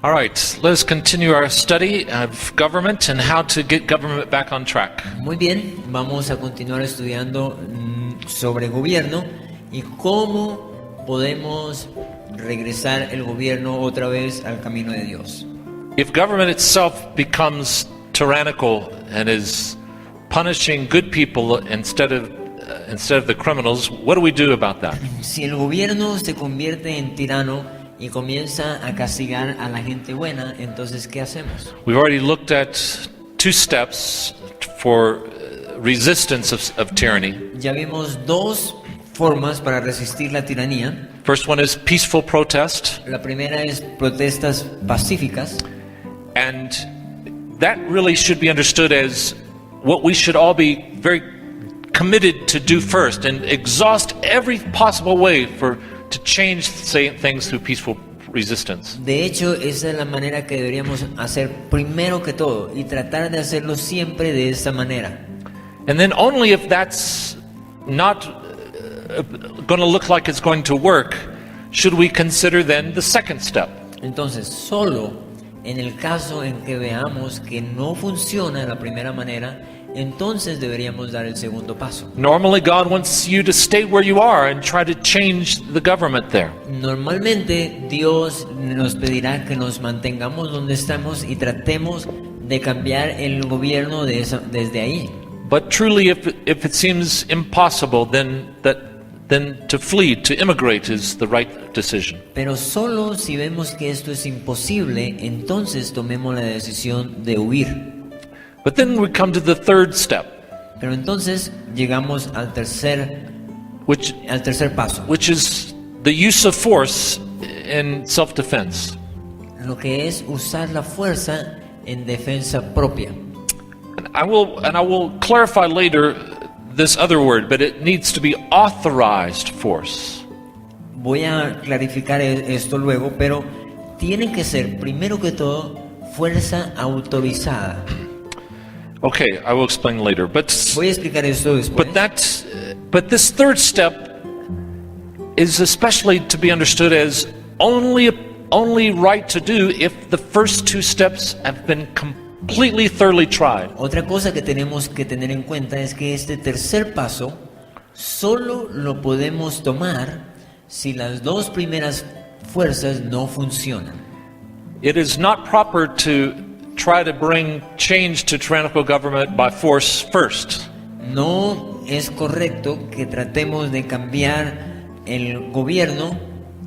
All right, let's continue our study of government and how to get government back on track. Muy bien, vamos a continuar estudiando sobre gobierno y cómo podemos regresar el gobierno otra vez al camino de Dios. If government itself becomes tyrannical and is punishing good people instead of the criminals, what do we do about that? Si el gobierno se convierte en tirano y comienza a castigar a la gente buena, entonces ¿qué hacemos? We've already looked at 2 steps for resistance of tyranny. Ya vimos 2 formas para resistir la tiranía. First one is peaceful protest, La primera es protestas pacíficas, and that really should be understood as what we should all be very committed to do first and exhaust every possible way to change things through peaceful resistance. De hecho, esa es la manera que deberíamos hacer primero que todo y tratar de hacerlo siempre de esta manera. And then only if that's not going to look like it's going to work, should we consider then the second step. Entonces, solo en el caso en que veamos que no funciona de la primera manera, entonces deberíamos dar el segundo paso. Normally God wants you to stay where you are and try to change the government there. Normalmente Dios nos pedirá que nos mantengamos donde estamos y tratemos de cambiar el gobierno desde ahí. But truly if it seems impossible, then to flee, to immigrate is the right decision. Pero solo si vemos que esto es imposible, entonces tomemos la decisión de huir. But then we come to the third step, Pero entonces llegamos al tercer paso, which is the use of force in self-defense. lo que es usar la fuerza en defensa propia. And I will clarify later this other word, but it needs to be authorized force. Voy a clarificar esto luego, pero tiene que ser primero que todo fuerza autorizada. Okay, I will explain later. Voy a explicar esto después. But this third step is especially to be understood as only right to do if the first 2 steps have been completely thoroughly tried. Otra cosa que tenemos que tener en cuenta es que este tercer paso solo lo podemos tomar si las 2 primeras fuerzas no funcionan. It is not proper to try to bring change to tyrannical government by force first. No es correcto que tratemos de cambiar el gobierno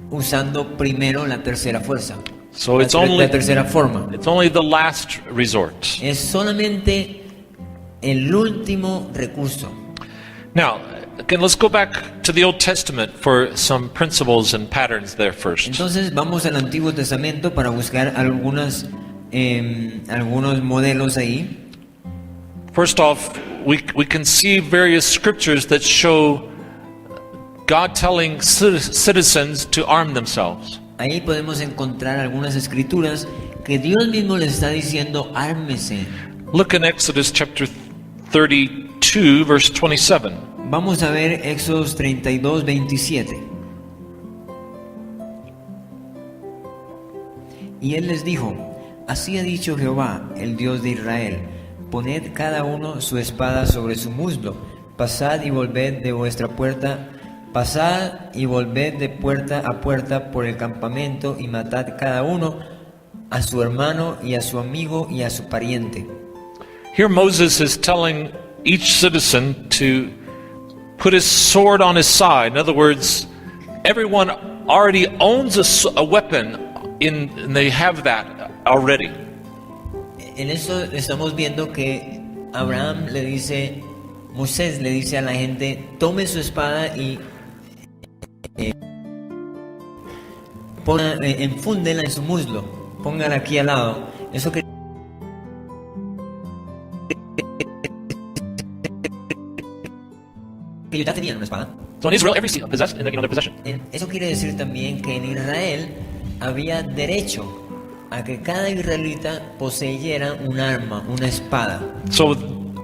usando primero la tercera fuerza. So la tercera forma. It's only the last resort. Es solamente el último recurso. Now, again, let's go back to the Old Testament for some principles and patterns there first. Entonces vamos al Antiguo Testamento para buscar algunos modelos ahí. First off, we can see various scriptures that show God telling citizens to arm themselves. Ahí podemos encontrar algunas escrituras que Dios mismo les está diciendo, ármese. Look in Exodus chapter 32, verse 27. Vamos a ver Éxodo 32, 27. Y él les dijo: así ha dicho Jehová, el Dios de Israel: poned cada uno su espada sobre su muslo, pasad y volved de vuestra puerta, pasad y volved de puerta a puerta por el campamento, y matad cada uno a su hermano y a su amigo y a su pariente. Here Moses is telling each citizen to put his sword on his side. In other words, everyone already owns a weapon, and they have that already. En eso estamos viendo que Moisés le dice a la gente: tome su espada y enfúndela en su muslo, póngala aquí al lado. Eso que ellos ya tenían una espada. So in Israel, every seat possessed in their possession. Eso quiere decir también que en Israel había derecho a que cada israelita poseyera un arma, una espada. So,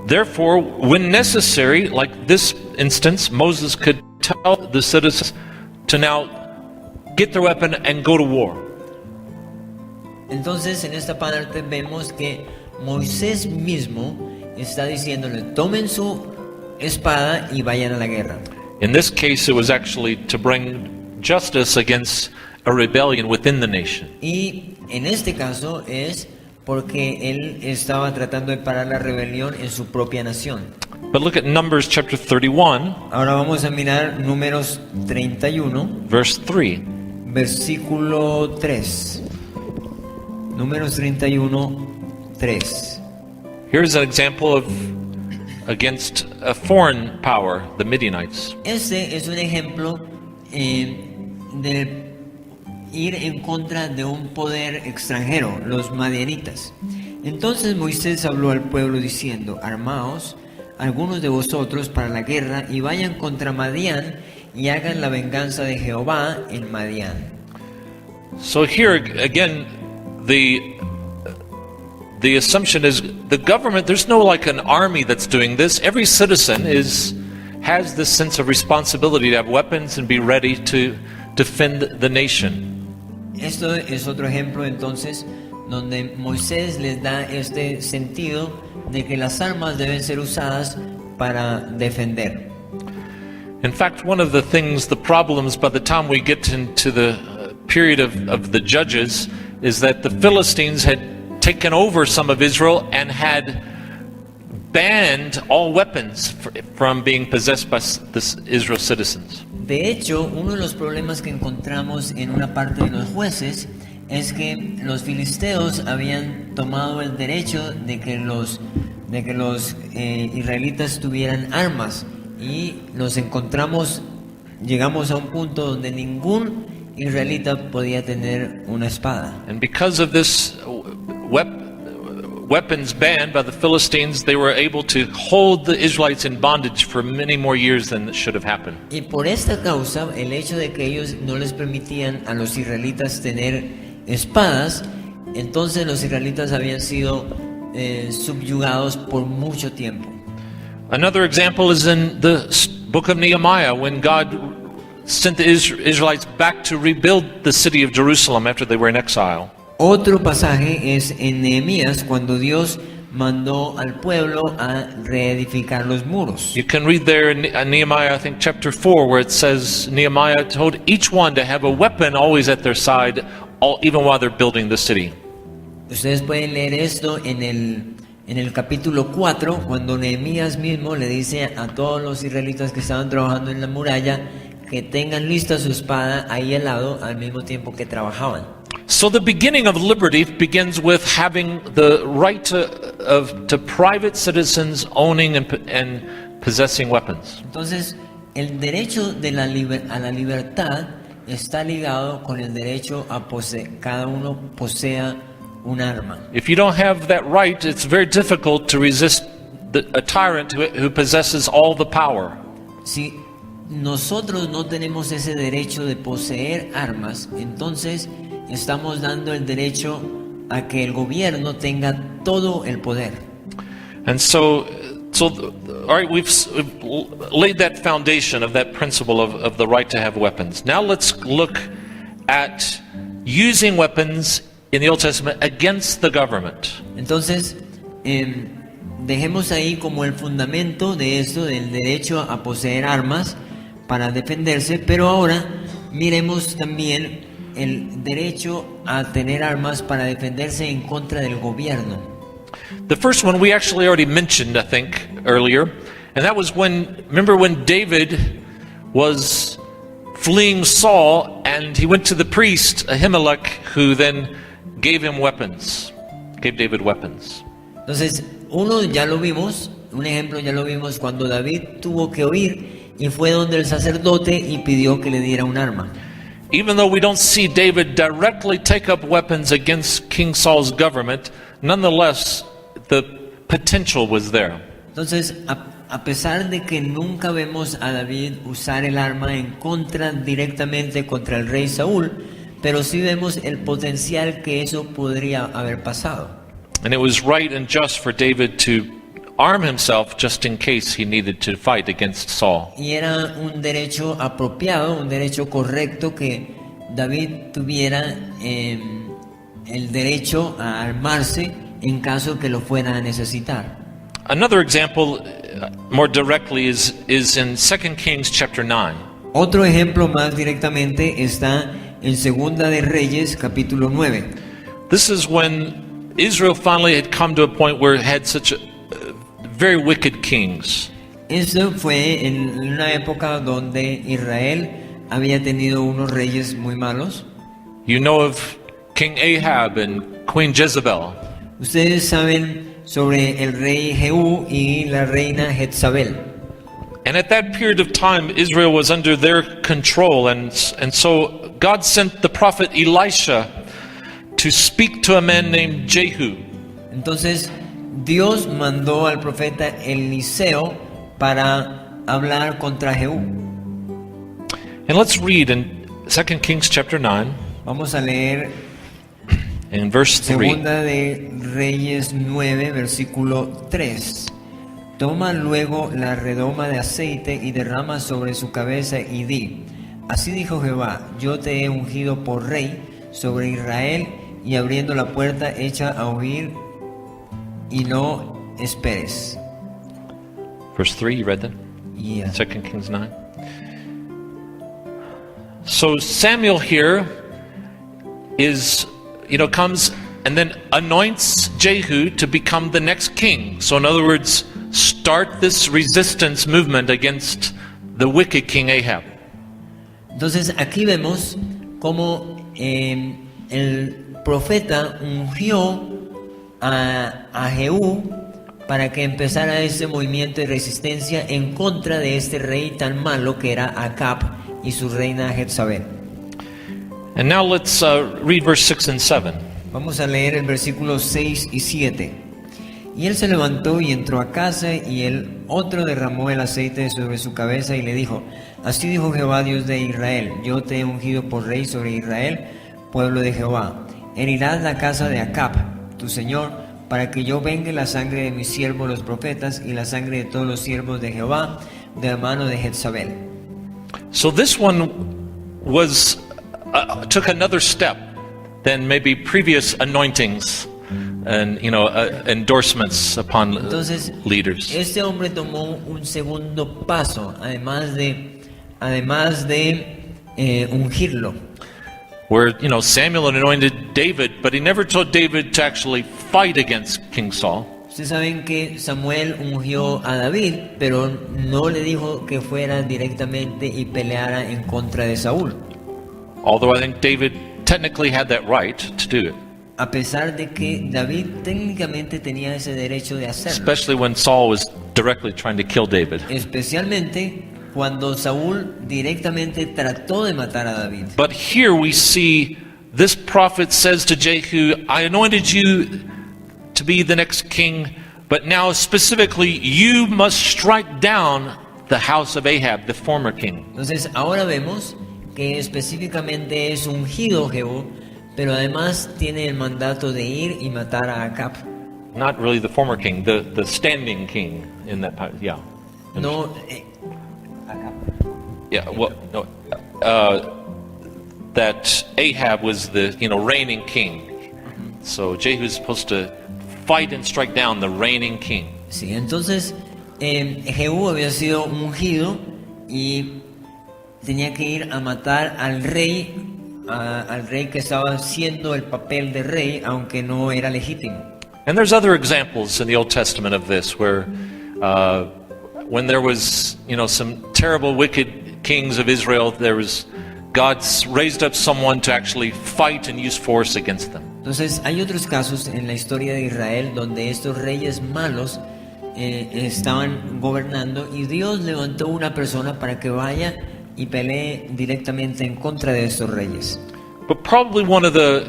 therefore, when necessary, like this instance, Moses could tell the citizens to now get their weapon and go to war. Entonces en esta parte vemos que Moisés mismo está diciéndole, tomen su espada y vayan a la guerra. In this case, it was actually to bring justice against a rebellion within the nation. Y en este caso es porque él estaba tratando de parar la rebelión en su propia nación. But look at Numbers chapter 31, Ahora vamos a mirar Números 31, verse 3. versículo 3. Números 31, 3. Here's an example of against a foreign power, the Midianites. Este es un ejemplo de ir en contra de un poder extranjero, los madianitas. Entonces Moisés habló al pueblo diciendo, armaos algunos de vosotros para la guerra y vayan contra Madián y hagan la venganza de Jehová en Madián. So here again, the assumption is the government. There's no like an army that's doing this. Every citizen has this sense of responsibility to have weapons and be ready to defend the nation. Esto es otro ejemplo entonces donde Moisés les da este sentido de que las armas deben ser usadas para defender. In fact, one of the things, the problems by the time we get into the period of the judges is that the Philistines had taken over some of Israel and had banned all weapons from being possessed by the Israel citizens. De hecho, uno de los problemas que encontramos en una parte de los jueces es que los filisteos habían tomado el derecho de que los israelitas tuvieran armas y llegamos a un punto donde ningún israelita podía tener una espada. And because of this weapons banned by the Philistines, they were able to hold the Israelites in bondage for many more years than should have happened. Y por esta causa, el hecho de que ellos no les permitían a los israelitas tener espadas, entonces los israelitas habían sido subyugados por mucho tiempo. Another example is in the book of Nehemiah, when God sent the Israelites back to rebuild the city of Jerusalem after they were in exile. Otro pasaje es en Nehemías, cuando Dios mandó al pueblo a reedificar los muros. You can read there in Nehemiah, I think chapter 4, where it says Nehemiah told each one to have a weapon always at their side, even while they're building the city. Ustedes pueden leer esto en el capítulo 4, cuando Nehemías mismo le dice a todos los israelitas que estaban trabajando en la muralla que tengan lista su espada ahí al lado al mismo tiempo que trabajaban. So the beginning of liberty begins with having the right to private citizens owning and possessing weapons. Entonces, el derecho de a la libertad está ligado con el derecho a cada uno posea un arma. If you don't have that right, it's very difficult to resist a tyrant who possesses all the power. Si nosotros no tenemos ese derecho de poseer armas, entonces estamos dando el derecho a que el gobierno tenga todo el poder. And so all right, we've laid that foundation of that principle of the right to have weapons. Now let's look at using weapons in the Old Testament against the government. Entonces, dejemos ahí como el fundamento de esto, del derecho a poseer armas para defenderse, pero ahora miremos también el derecho a tener armas para defenderse en contra del gobierno. The first one we actually already mentioned, I think, earlier, and that was remember when David was fleeing Saul and he went to the priest, Ahimelech, who then gave David weapons. Entonces, un ejemplo ya lo vimos cuando David tuvo que huir y fue donde el sacerdote y pidió que le diera un arma. Even though we don't see David directly take up weapons against King Saul's government, nonetheless, the potential was there. Entonces, a pesar de que nunca vemos a David usar el arma directamente contra el rey Saúl, pero sí vemos el potencial que eso podría haber pasado. And it was right and just for David to arm himself just in case he needed to fight against Saul. Y era un derecho apropiado, un derecho correcto que David tuviera el derecho a armarse en caso que lo fuera a necesitar. Another example, more directly, is in 2 Kings chapter 9. Otro ejemplo más directamente está en Segunda de Reyes, capítulo 9. This is when Israel finally had come to a point where it had such very wicked kings. Eso fue en una época donde Israel había tenido unos reyes muy malos. You know of King Ahab and Queen Jezebel. Ustedes saben sobre el rey Jehú y la reina Jezabel. And at that period of time, Israel was under their control, and so God sent the prophet Elisha to speak to a man named Jehu. Entonces Dios mandó al profeta Eliseo para hablar contra Jehú. And let's read in 2 Kings chapter 9, Vamos a leer in verse 3. Segunda de Reyes 9, versículo 3. Toma luego la redoma de aceite y derrama sobre su cabeza y di: así dijo Jehová, yo te he ungido por rey sobre Israel, y abriendo la puerta echa a huir y no esperes. Verse 3, you read that? Yeah. 2 Kings 9. So Samuel here comes and then anoints Jehu to become the next king. So in other words, start this resistance movement against the wicked King Ahab. Entonces aquí vemos cómo el profeta ungió a Jehú para que empezara ese movimiento de resistencia en contra de este rey tan malo que era Acab y su reina Jezabel. And now let's read verse 6 and 7. Vamos a leer el versículo 6 y 7. Y él se levantó y entró a casa, y el otro derramó el aceite sobre su cabeza y le dijo: así dijo Jehová, Dios de Israel, yo te he ungido por rey sobre Israel, pueblo de Jehová. Herirás la casa de Acab, tu señor, para que yo vengue la sangre de mis siervos los profetas y la sangre de todos los siervos de Jehová de la mano de Jezabel. So this one was took another step than maybe previous anointings and endorsements upon Entonces, leaders. este hombre tomó un segundo paso, además de ungirlo. Where Samuel anointed David, but he never told David to actually fight against King Saul. Ustedes saben que Samuel ungió a David, pero no le dijo que fuera directamente y peleara en contra de Saúl. Although I think David technically had that right to do it, A pesar de que David técnicamente tenía ese derecho de hacerlo. especially when Saul was directly trying to kill David. Especialmente cuando Saúl directamente trató de matar a David. But here we see this prophet says to Jehu, I anointed you to be the next king, but now specifically you must strike down the house of Ahab, the former king. Entonces ahora vemos que específicamente es ungido Jehú, pero además tiene el mandato de ir y matar a Acab. Not really the former king, the standing king in that part. Yeah. No, Yeah, well, no, that Ahab was the reigning king. So Jehu's supposed to fight and strike down the reigning king. sí, entonces Jehú había sido ungido y tenía que ir a matar al rey que estaba haciendo el papel de rey, aunque no era legítimo. And there's other examples in the Old Testament of this, where when there was some terrible wicked kings of Israel, God's raised up someone to actually fight and use force against them. Entonces hay otros casos en la historia de Israel donde estos reyes malos estaban gobernando y Dios levantó una persona para que vaya y pelee directamente en contra de estos reyes. But probably one of the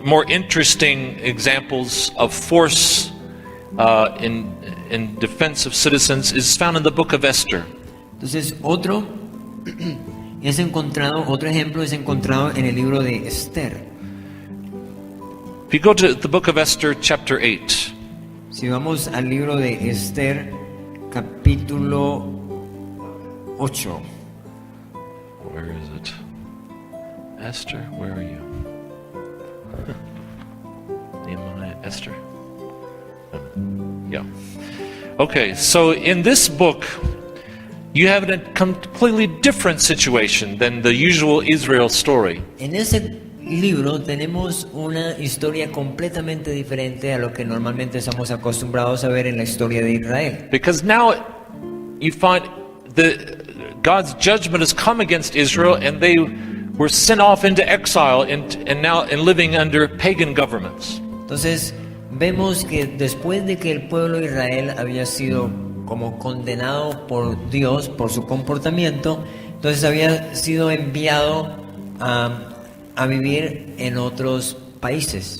more interesting examples of force in defense of citizens is found in the book of Esther. Entonces otro es encontrado, otro ejemplo es encontrado en el libro de Esther. If you go to the book of Esther, chapter 8, Si vamos al libro de Esther, capítulo 8. where is it? Esther, where are you? Nehemiah, Esther. Yeah. Okay, so in this book, you have a completely different situation than the usual Israel story. En ese libro tenemos una historia completamente diferente a lo que normalmente estamos acostumbrados a ver en la historia de Israel. Because now you find God's judgment has come against Israel, and they were sent off into exile and now living under pagan governments. Entonces vemos que después de que el pueblo de Israel había sido como condenado por Dios por su comportamiento, entonces había sido enviado a vivir en otros países.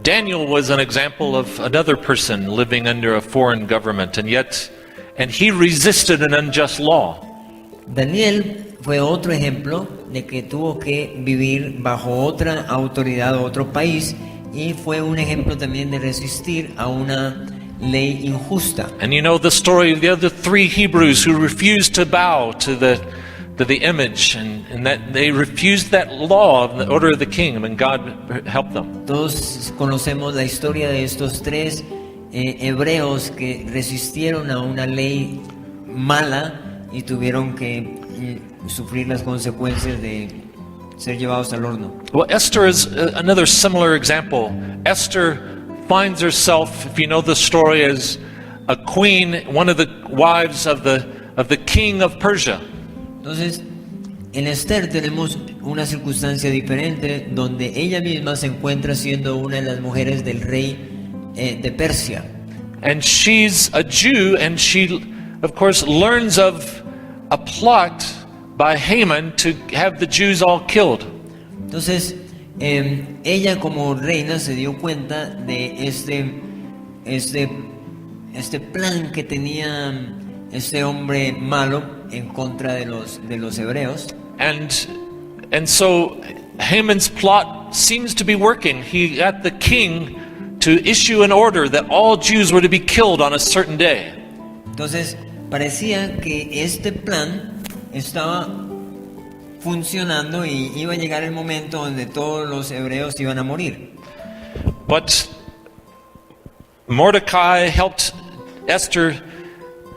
Daniel was an example of another person living under a foreign government, and he resisted an unjust law. Daniel fue otro ejemplo de que tuvo que vivir bajo otra autoridad, otro país, y fue un ejemplo también de resistir a una ley injusta. And you know the story of the other three Hebrews who refused to bow to the image, and that they refused that law of the order of the king, and God helped them. Todos conocemos la historia de estos tres hebreos que resistieron a una ley mala y tuvieron que sufrir las consecuencias de ser llevados al horno. Well, Esther is another similar example. Esther finds herself, if you know the story, as a queen, one of the wives of the king of Persia. Entonces, en Esther tenemos una circunstancia diferente donde ella misma se encuentra siendo una de las mujeres del rey de Persia. And she's a Jew, and she, of course, learns of a plot by Haman to have the Jews all killed. Entonces, ella como reina se dio cuenta de este plan que tenía este hombre malo en contra de los hebreos. And so Haman's plot seems to be working. He got the king to issue an order that all Jews were to be killed on a certain day. Entonces, parecía que este plan estaba funcionando y iba a llegar el momento donde todos los hebreos iban a morir. But Mordecai helped Esther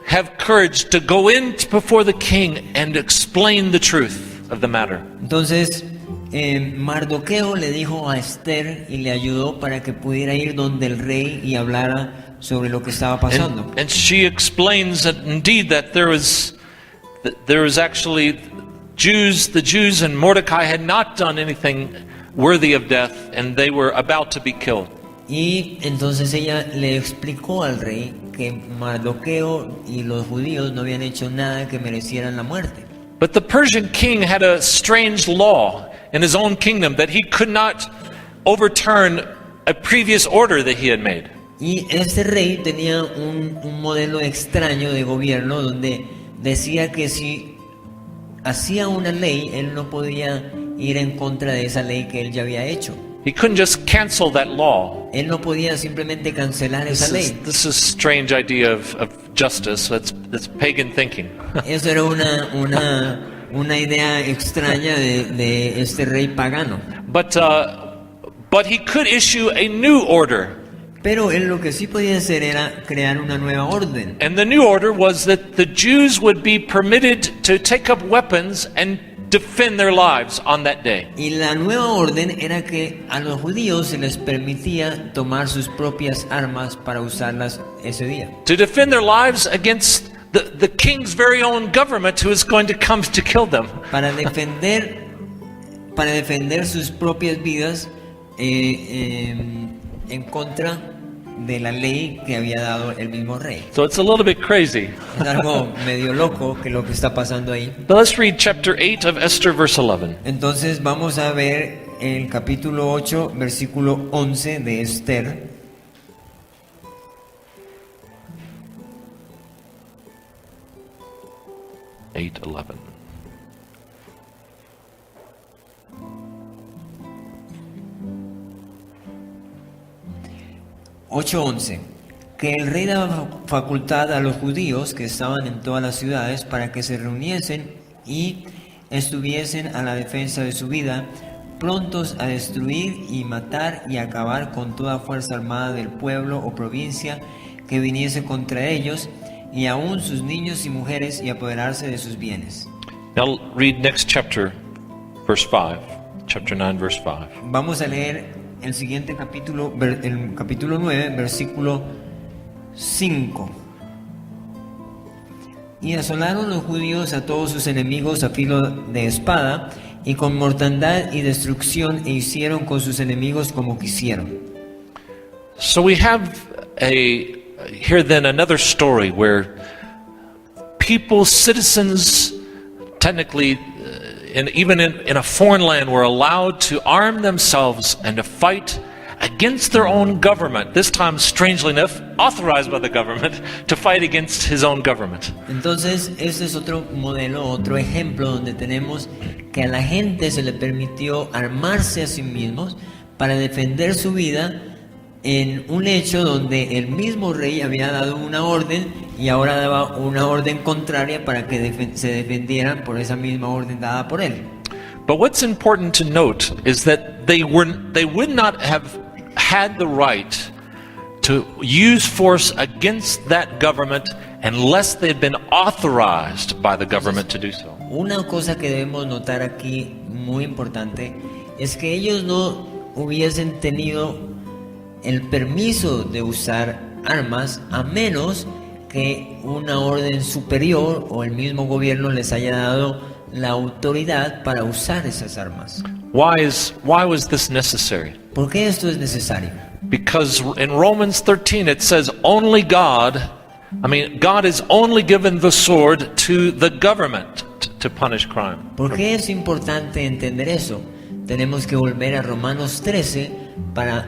have courage to go in before the king and explain the truth of the matter. Entonces, Mardoqueo le dijo a Esther y le ayudó para que pudiera ir donde el rey y hablara sobre lo que estaba pasando. And she explains that indeed that there was actually the Jews and Mordecai had not done anything worthy of death, and they were about to be killed. Y entonces ella le explicó al rey que Mardoqueo y los judíos no habían hecho nada que merecieran la muerte. But the Persian king had a strange law in his own kingdom that he could not overturn a previous order that he had made. Y este rey tenía un modelo extraño de gobierno donde decía que si hacía una ley, él no podía ir en contra de esa ley que él ya había hecho. He couldn't just cancel that law. Él no podía simplemente cancelar esa ley. This is strange idea of justice. That's pagan thinking. Eso era una idea extraña de este rey pagano. But he could issue a new order. Pero él lo que sí podía hacer era crear una nueva orden. And the new order was that the Jews would be permitted to take up weapons and defend their lives on that day. Y la nueva orden era que a los judíos se les permitía tomar sus propias armas para usarlas ese día. To defend their lives against the king's very own government who is going to come to kill them. Para defender sus propias vidas en contra de la ley que había dado el mismo rey. So it's a little bit crazy. Es algo medio loco que lo que está pasando ahí. But let's read chapter 8 of Esther, verse 11. Entonces vamos a ver el capítulo 8, versículo 11 de Esther. 8:11. Que el rey daba facultad a los judíos que estaban en todas las ciudades para que se reuniesen y estuviesen a la defensa de su vida, prontos a destruir y matar y acabar con toda fuerza armada del pueblo o provincia que viniese contra ellos, y aún sus niños y mujeres, y apoderarse de sus bienes. Now read next chapter, verse 5. Chapter 9, verse 5. Vamos a leer el siguiente capítulo, el capítulo 9, versículo 5. Y asolaron los judíos a todos sus enemigos a filo de espada, y con mortandad y destrucción, e hicieron con sus enemigos como quisieron. So we have here then another story where people, citizens, technically, even in a foreign land, were allowed to arm themselves and to fight against their own government. This time, strangely enough, authorized by the government to fight against his own government. Entonces, ese es otro modelo, otro ejemplo donde tenemos que a la gente se le permitió armarse a sí mismos para defender su vida en un hecho donde el mismo rey había dado una orden y ahora daba una orden contraria para que se defendieran por esa misma orden dada por él. But what's important to note is that they would not have had the right to use force against that government unless they had been authorized by the government to do so. Una cosa que debemos notar aquí muy importante es que ellos no hubiesen tenido el permiso de usar armas a menos que una orden superior o el mismo gobierno les haya dado la autoridad para usar esas armas. Why was this necessary? ¿Por qué esto es necesario? Because in Romans 13 it says only God is only given the sword to the government to punish crime. ¿Por qué es importante entender eso? Tenemos que volver a Romanos 13 para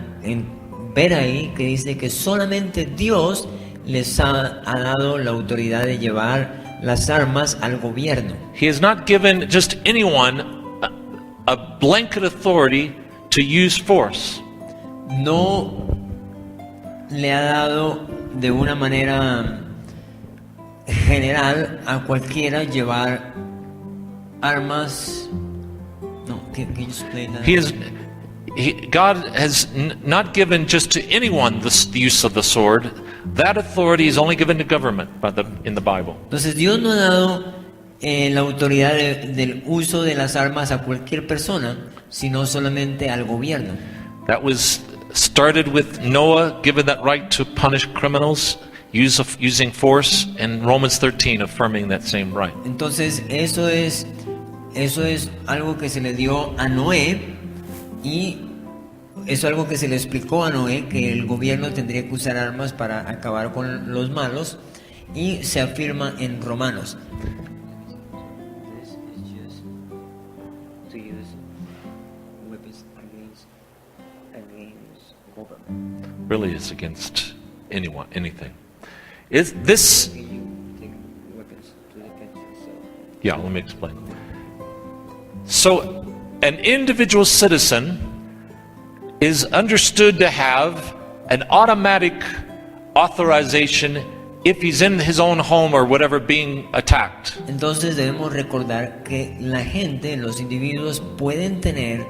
ver ahí que dice que solamente Dios les ha dado la autoridad de llevar las armas al gobierno. He has not given just anyone a blanket authority to use force. No le ha dado de una manera general a cualquiera llevar armas. No, can you explain that? God has not given just to anyone the use of the sword. That authority is only given to government in the Bible. Entonces Dios no ha dado la autoridad del uso de las armas a cualquier persona, sino solamente al gobierno. That was started with Noah given that right to punish criminals using force, and Romans 13 affirming that same right. Entonces eso es algo que se le dio a Noé, y es algo que se le explicó a Noé, que el gobierno tendría que usar armas para acabar con los malos, y se afirma en Romanos. Really is against anything. Is this? Yeah, let me explain. So, an individual citizen is understood to have an automatic authorization if he's in his own home or whatever being attacked. Entonces debemos recordar que la gente, los individuos pueden tener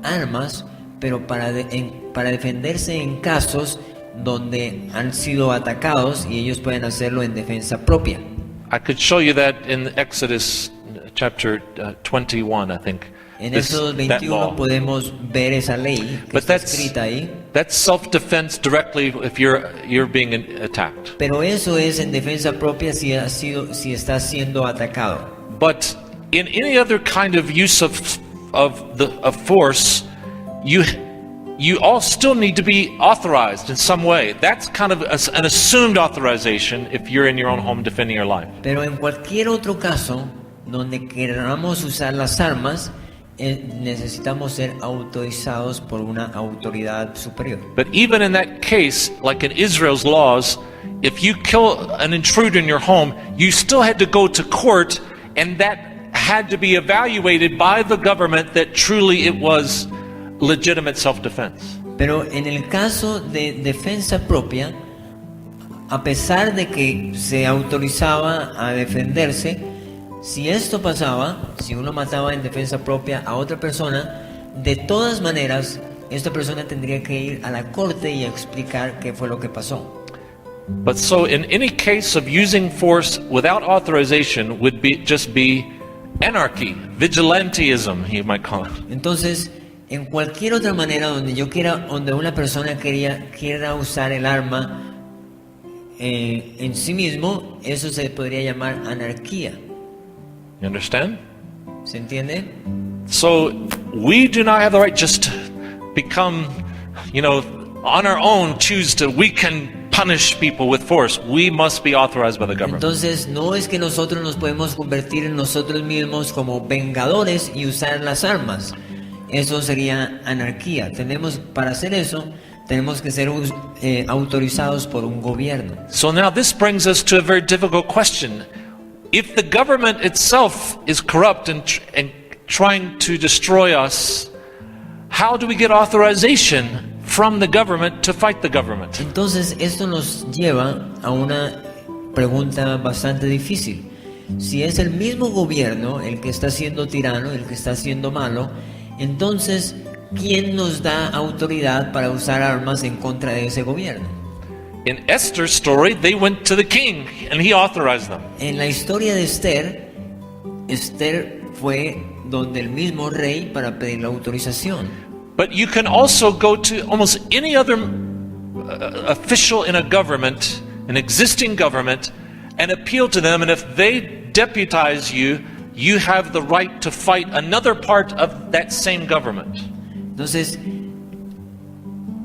armas, pero para defenderse en casos donde han sido atacados, y ellos pueden hacerlo en defensa propia. I could show you that in Exodus chapter 21, I think. En Éxodo 21 podemos ver esa ley que está escrita ahí. That's self-defense directly if you're being attacked. Pero eso es en defensa propia si está siendo atacado. But in any other kind of use of force, you all still need to be authorized in some way. That's kind of an assumed authorization if you're in your own home defending your life. Pero en cualquier otro caso donde queramos usar las armas, necesitamos ser autorizados por una autoridad superior. But even in that case, like in Israel's laws, if you kill an intruder in your home, you still had to go to court, and that had to be evaluated by the government that truly it was legitimate self-defense. Pero en el caso de defensa propia, a pesar de que se autorizaba a defenderse, si esto pasaba, si uno mataba en defensa propia a otra persona, de todas maneras, esta persona tendría que ir a la corte y explicar qué fue lo que pasó. But so in any case of using force without authorization would just be anarchy, vigilantism, you might call it. Entonces, en cualquier otra manera donde una persona quiera usar el arma en sí mismo, eso se podría llamar anarquía. You understand? ¿Se entiende? So we do not have the right just to become, on our own we can punish people with force. We must be authorized by the government. Entonces, no es que nosotros nos podemos convertir en nosotros mismos como vengadores y usar las armas. Eso sería anarquía. Para hacer eso, tenemos que ser autorizados por un gobierno. So now this brings us to a very difficult question. If the government itself is corrupt and trying to destroy us, how do we get authorization from the government to fight the government? Entonces, esto nos lleva a una pregunta bastante difícil. Si es el mismo gobierno el que está siendo tirano, el que está siendo malo, entonces, ¿quién nos da autoridad para usar armas en contra de ese gobierno? In Esther's story, they went to the king and he authorized them. En la historia de Esther fue donde el mismo rey para pedir la autorización. But you can also go to almost any other official in a government, an existing government, and appeal to them, and if they deputize you, you have the right to fight another part of that same government. Entonces,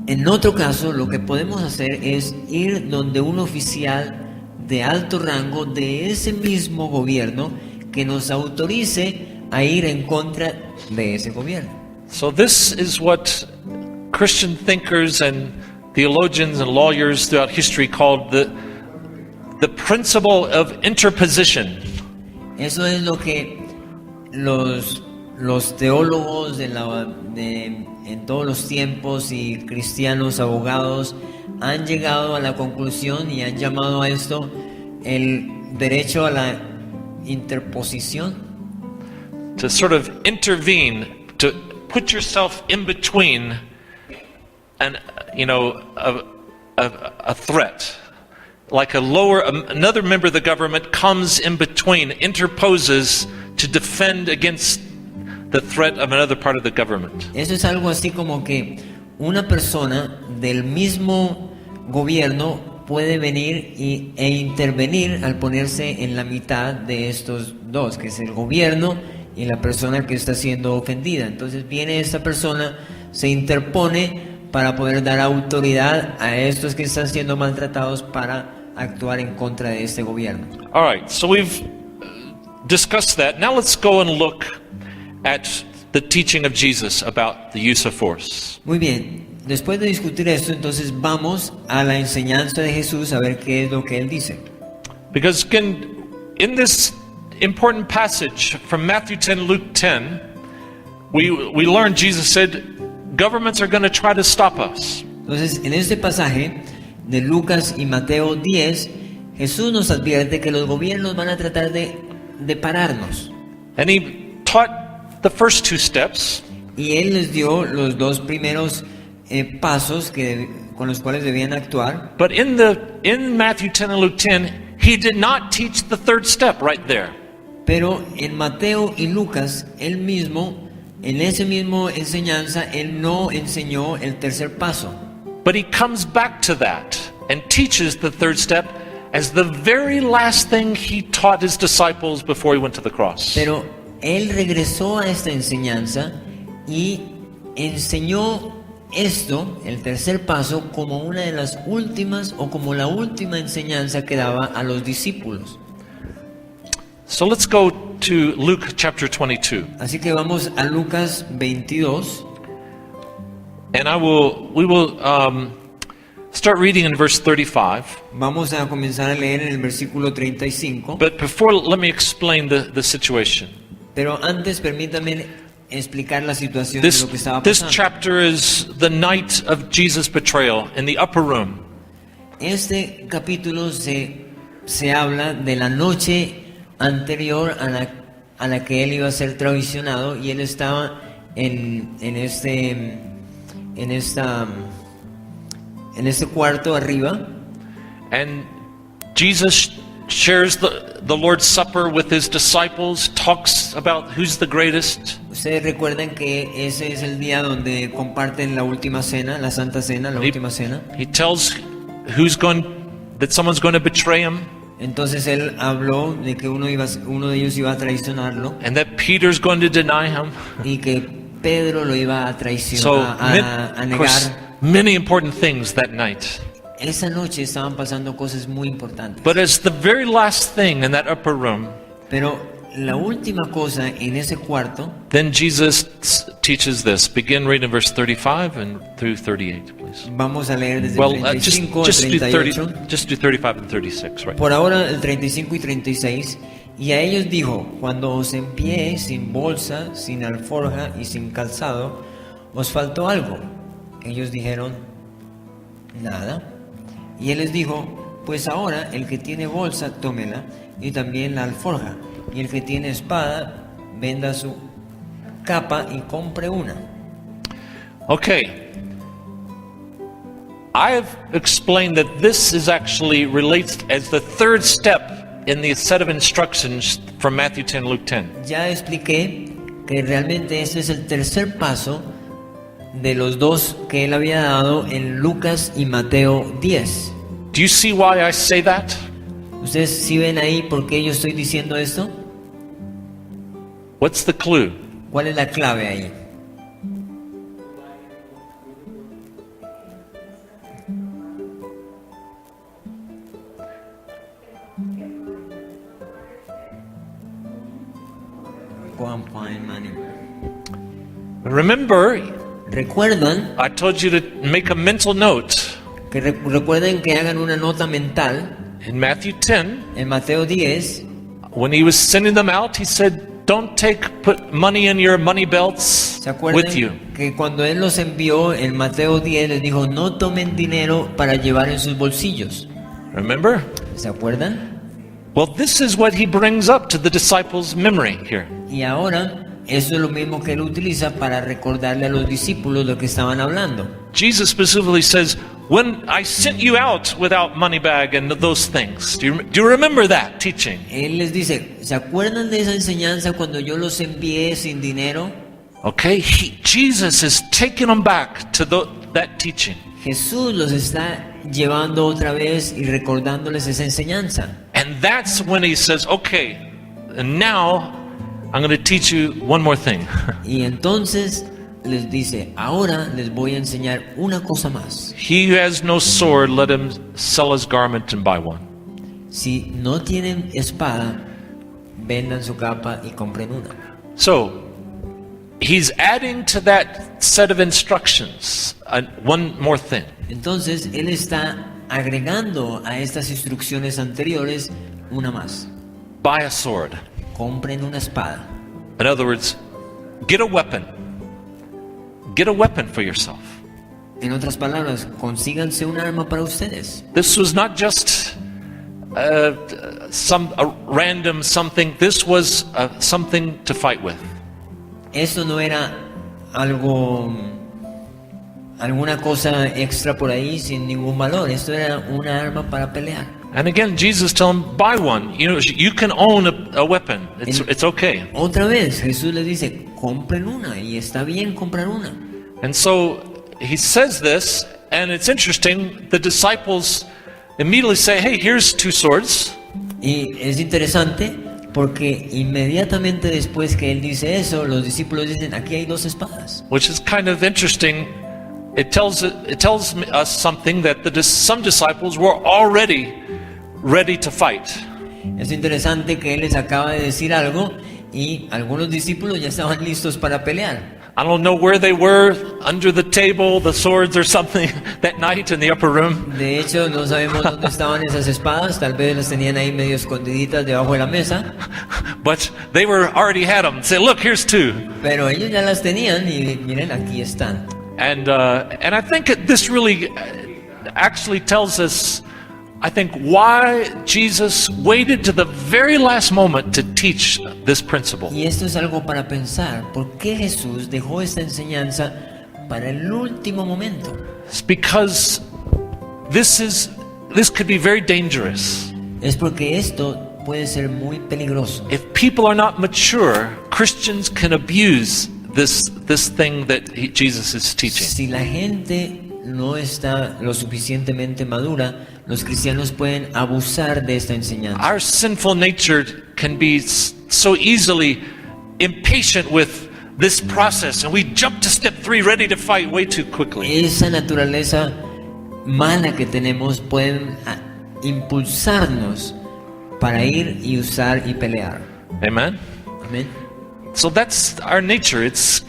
en otro caso, lo que podemos hacer es ir donde un oficial de alto rango de ese mismo gobierno que nos autorice a ir en contra de ese gobierno. So this is what Christian thinkers and theologians and lawyers throughout history called the principle of interposition. Eso es lo que los teólogos en todos los tiempos y cristianos abogados han llegado a la conclusión y han llamado a esto el derecho a la interposición. To sort of intervene, to put yourself in between a threat. Like another member of the government comes in between, interposes to defend against the threat of another part of the government. Eso es algo así como que una persona del mismo gobierno puede venir e intervenir al ponerse en la mitad de estos dos, que es el gobierno y la persona que está siendo ofendida. Entonces viene esta persona, se interpone para poder dar autoridad a estos que están siendo maltratados para actuar en contra de este gobierno. All right, so we've discussed that. Now let's go and look at the teaching of Jesus about the use of force. Muy bien, después de discutir esto, entonces vamos a la enseñanza de Jesús a ver qué es lo que él dice. Because again, in this important passage from Matthew 10, Luke 10, we learned Jesus said, governments are going to try to stop us. Entonces, en este pasaje de Lucas y Mateo 10, Jesús nos advierte que los gobiernos van a tratar de pararnos. And he taught the first two steps. Y él les dio los dos primeros pasos con los cuales debían actuar. But in Matthew 10 and Luke 10, he did not teach the third step right there. Pero en Mateo y Lucas, él mismo, en ese mismo enseñanza, él no enseñó el tercer paso. But he comes back to that and teaches the third step as the very last thing he taught his disciples before he went to the cross. Pero él regresó a esta enseñanza y enseñó esto, el tercer paso, como una de las últimas o como la última enseñanza que daba a los discípulos. So let's go to Luke chapter 22. Así que vamos a Lucas 22. And we will start reading in verse 35. Vamos a comenzar a leer en el versículo 35. But before, let me explain the situation. Pero antes permítame explicar la situación de lo que estaba This pasando. chapter is the night of Jesus' betrayal in the upper room. Este capítulo se habla de la noche anterior a la que él iba a ser traicionado, y él estaba en este cuarto arriba, And Jesus shares the Lord's Supper with his disciples, talks about who's the greatest. Ustedes recuerdan que ese es el día donde comparten la última cena, la Santa Cena, la última cena. He tells that someone's going to betray him, Entonces él habló de que uno de ellos iba a traicionarlo and that Peter's going to deny him. y que Pedro lo iba a So, traicionar, a of course, negar. many important things that night. Esa noche estaban pasando cosas muy importantes. But as the very last thing in that upper room, Pero la última cosa en ese cuarto, then Jesus teaches this. Begin reading verse 35 and through 38, please. vamos a leer desde Well, el 35 al just do 38. just do 35 and 36, right? Por ahora el 35 y 36. Y a ellos dijo: cuando os envié sin bolsa, sin alforja y sin calzado, ¿os faltó algo? Ellos dijeron: nada. Y él les dijo: pues ahora el que tiene bolsa, tómela, y también la alforja, y el que tiene espada, venda su capa y compre una. Okay. I have explained that this is actually relates as the third step in the set of instructions from Matthew 10, Luke 10. Ya expliqué que realmente ese es el tercer paso de los dos que él había dado en Lucas y Mateo 10. Do you see why I say that? ¿Ustedes sí ven ahí por qué yo estoy diciendo esto? What's the clue? ¿Cuál es la clave ahí? Go and find money. Remember, Recuerdan I told you to make a mental note. que recuerden que hagan una nota mental. In Matthew 10, En Mateo 10, when he was sending them out, he said, don't put money in your money belts ¿se acuerdan with you. que cuando él los envió en Mateo 10 les dijo: no tomen dinero para llevar en sus bolsillos? Remember? ¿Se acuerdan? Well, this is what he brings up to the disciples' memory here. Y ahora eso es lo mismo que él utiliza para recordarle a los discípulos lo que estaban hablando. Jesus specifically says, when I sent you out without money bag and those things. Do you remember that teaching? Él les dice: ¿se acuerdan de esa enseñanza cuando yo los envié sin dinero? Okay, Jesus is taking them back to that teaching. Jesús los está llevando otra vez y recordándoles esa enseñanza. And that's when he says, okay, and now I'm going to teach you one more thing. Y entonces les dice: ahora les voy a enseñar una cosa más. He who has no sword, let him sell his garment and buy one. Si no tienen espada, vendan su capa y compren una. So, he's adding to that set of instructions one more thing. Entonces él está agregando a estas instrucciones anteriores una más: Buy a sword. compren una espada. In other words, get a weapon. Get a weapon for yourself. En otras palabras, consíganse un arma para ustedes. This was not just a random something. This was something to fight with. Eso no era alguna cosa extra por ahí sin ningún valor. Esto era una arma para pelear. And again, Jesus told him, buy one. You can own a weapon. It's okay. Otra vez, Jesús les dice: compren una, y está bien comprar una. And so he says this, and it's interesting. The disciples immediately say, hey, here's two swords. Y es interesante porque inmediatamente después que él dice eso, los discípulos dicen: aquí hay dos espadas. Which is kind of interesting. It tells us something that some disciples were already ready to fight. Es interesante que él les acaba de decir algo y algunos discípulos ya estaban listos para pelear. I don't know where they were, under the table, the swords or something, that night in the upper room. De hecho, no sabemos dónde estaban esas espadas, tal vez las tenían ahí medio escondiditas debajo de la mesa, But they were already had them. Say, look, here's two. pero ellos ya las tenían y miren, aquí están. And I think this really actually tells us, I think, why Jesus waited to the very last moment to teach this principle. Y esto es algo para pensar, ¿por qué Jesús dejó esta enseñanza para el último momento? It's because this could be very dangerous. Es porque esto puede ser muy peligroso. If people are not mature, Christians can abuse this thing that Jesus is teaching. Si la gente no está lo suficientemente madura, los cristianos pueden abusar de esta enseñanza. Our sinful nature can be so easily impatient with this process, and we jump to step 3 ready to fight way too quickly. Esa naturaleza mala que tenemos pueden impulsarnos para ir y usar y pelear. Amen. Amén. So that's our nature. This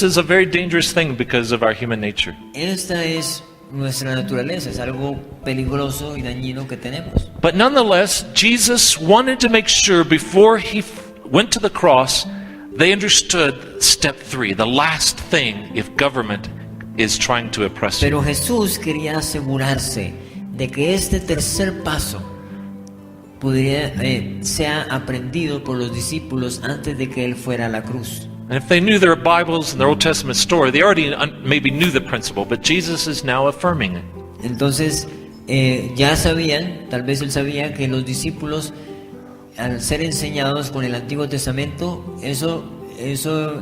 is a very dangerous thing because of our human nature. Esta es nuestra naturaleza, es algo peligroso y dañino que tenemos. But nonetheless, Jesus wanted to make sure before he went to the cross, they understood step 3, the last thing if government is trying to oppress you. Pero Jesús quería asegurarse de que este tercer paso sea aprendido por los discípulos antes de que él fuera a la cruz. And if they knew their Bibles and their Old Testament story, they already maybe knew the principle, but Jesus is now affirming it. Entonces ya sabían, tal vez él sabía que los discípulos, al ser enseñados con el Antiguo Testamento, eso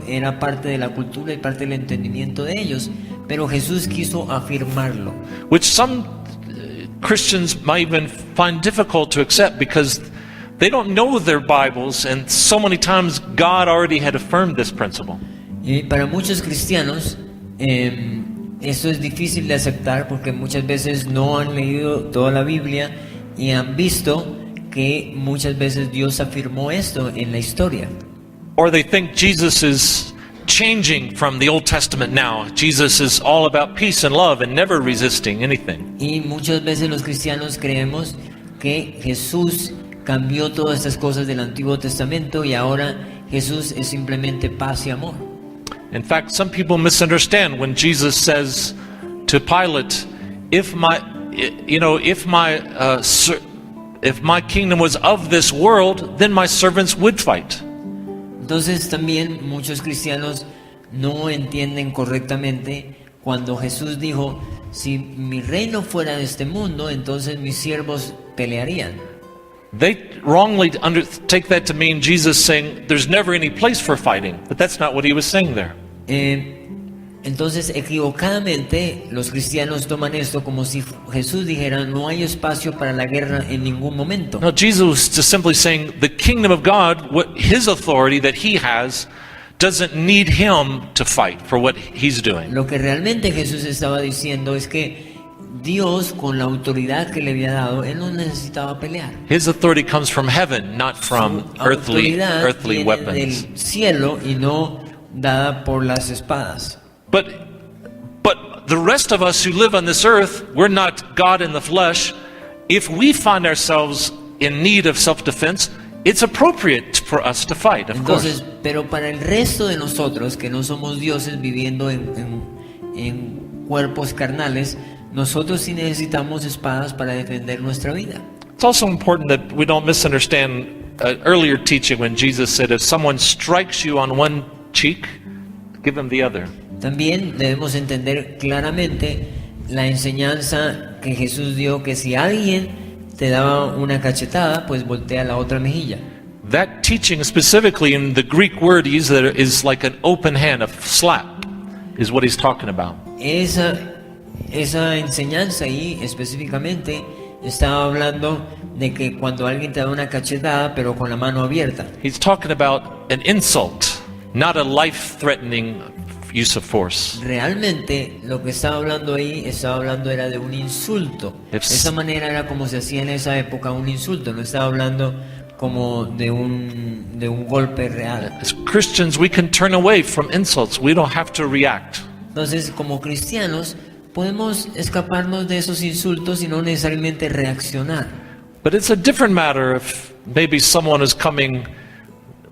era parte de la cultura y parte del entendimiento de ellos, pero Jesús quiso afirmarlo. Which some Christians might even find difficult to accept because they don't know their Bibles, and so many times God already had affirmed this principle. Y para muchos cristianos esto es difícil de aceptar porque muchas veces no han leído toda la Biblia y han visto que muchas veces Dios afirmó esto en la historia. Or they think Jesus is changing from the Old Testament now. Jesus is all about peace and love and never resisting anything. Y muchas veces los cristianos creemos que Jesús cambió todas estas cosas del Antiguo Testamento y ahora Jesús es simplemente paz y amor. In fact, some people misunderstand when Jesus says to Pilate, if my kingdom was of this world, then my servants would fight. Entonces también muchos cristianos no entienden correctamente cuando Jesús dijo, si mi reino fuera de este mundo, entonces mis siervos pelearían. They wrongly take that to mean Jesus saying there's never any place for fighting, but that's not what he was saying there. Entonces equivocadamente los cristianos toman esto como si Jesús dijera no hay espacio para la guerra en ningún momento. No, Jesus was just simply saying the kingdom of God, what his authority that he has, doesn't need him to fight for what he's doing. Lo que realmente Jesús estaba diciendo es que Dios, con la autoridad que le había dado, él no necesitaba pelear. His authority comes from heaven, not from Su earthly autoridad viene weapons. del cielo y no dada por las espadas. But the rest of us who live on this earth, we're not God in the flesh. If we find ourselves in need of self-defense, it's appropriate for us to fight, of Entonces, course. pero para el resto de nosotros que no somos dioses viviendo en cuerpos carnales, nosotros sí necesitamos espadas para defender nuestra vida. It's also important that we don't misunderstand earlier teaching when Jesus said, if someone strikes you on one cheek, give him the other. También debemos entender claramente la enseñanza que Jesús dio, que si alguien te daba una cachetada, pues voltea la otra mejilla. That teaching specifically in the Greek word is that is like an open hand, a slap, is what he's talking about. Esa enseñanza ahí específicamente estaba hablando de que cuando alguien te da una cachetada, pero con la mano abierta. He's talking about an insult, not a life-threatening use of force. Realmente lo que estaba hablando ahí, era de un insulto. De esa manera era como se hacía en esa época un insulto, no estaba hablando como de un de un golpe real. As Christians, we can turn away from insults. We don't have to react. Entonces, como cristianos, podemos escaparnos de esos insultos y no necesariamente reaccionar. But it's a different matter if maybe someone is coming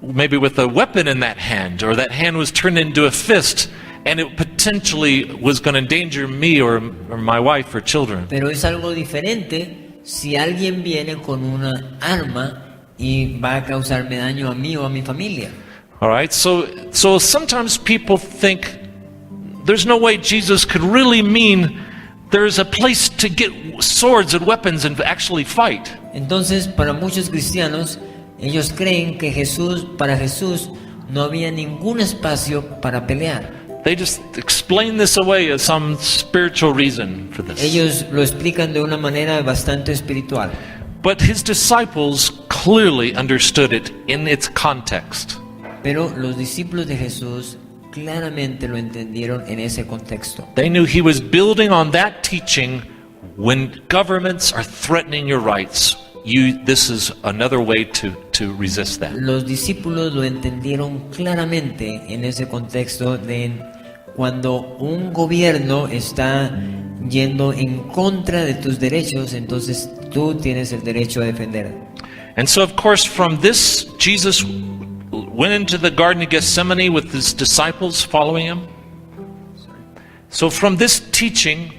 maybe with a weapon in that hand, or that hand was turned into a fist, and it potentially was going to endanger me or my wife or children. Pero es algo diferente si alguien viene con una arma y va a causarme daño a mí o a mi familia. All right, so sometimes people think there's no way Jesus could really mean there's a place to get swords and weapons and actually fight. Entonces, para muchos cristianos, ellos creen que para Jesús no había ningún espacio para pelear. They just explain this away as some spiritual reason for this. Ellos lo explican de una manera bastante espiritual. But his disciples clearly understood it in its context. Pero los discípulos de Jesús claramente lo entendieron en ese contexto. They knew he was building on that teaching. When governments are threatening your rights, this is another way to resist that. Los discípulos lo entendieron claramente en ese contexto de cuando un gobierno está yendo en contra de tus derechos, entonces tú tienes el derecho a defender. And so, of course, from this, Jesus went into the Garden of Gethsemane with his disciples following him. So from this teaching,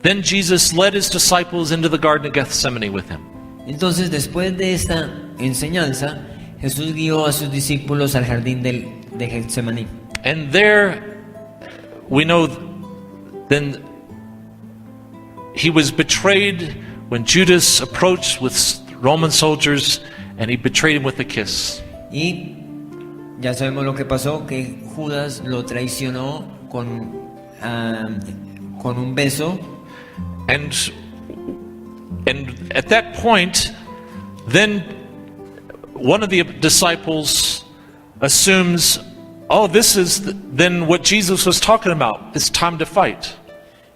then Jesus led his disciples into the Garden of Gethsemane with him. Entonces, después de esta enseñanza, Jesús guió a sus discípulos al jardín de Getsemaní. And there, we know, then he was betrayed when Judas approached with Roman soldiers, and he betrayed him with a kiss. Y ya sabemos lo que pasó, que Judas lo traicionó con un beso. And at that point, then one of the disciples assumes, oh, this is then what Jesus was talking about. It's time to fight.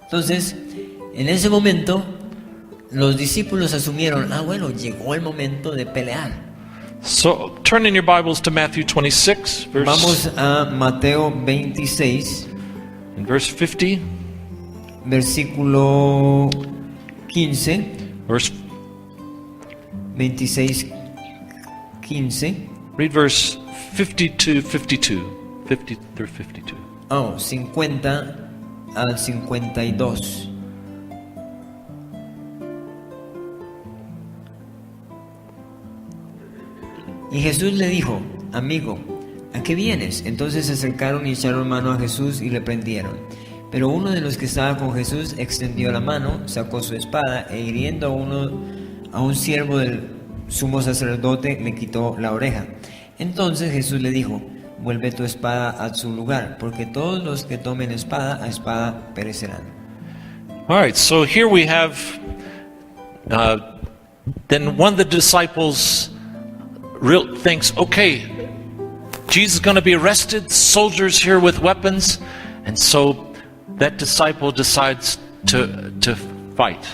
Entonces, en ese momento, los discípulos asumieron, bueno, llegó el momento de pelear. So turn in your Bibles to Matthew 26, Vamos a Mateo 26, in verse 50, versículo 15, verse 26, 15. read verse 50 through 52. 50 al 52. Y Jesús le dijo, amigo, ¿a qué vienes? Entonces se acercaron y echaron mano a Jesús y le prendieron. Pero uno de los que estaba con Jesús extendió la mano, sacó su espada e hiriendo a un siervo del sumo sacerdote le quitó la oreja. Entonces Jesús le dijo, vuelve tu espada a su lugar, porque todos los que tomen espada, a espada perecerán. All right, so here we have then one of the disciples thinks, okay, Jesus is going to be arrested, soldiers here with weapons, and so that disciple decides to fight.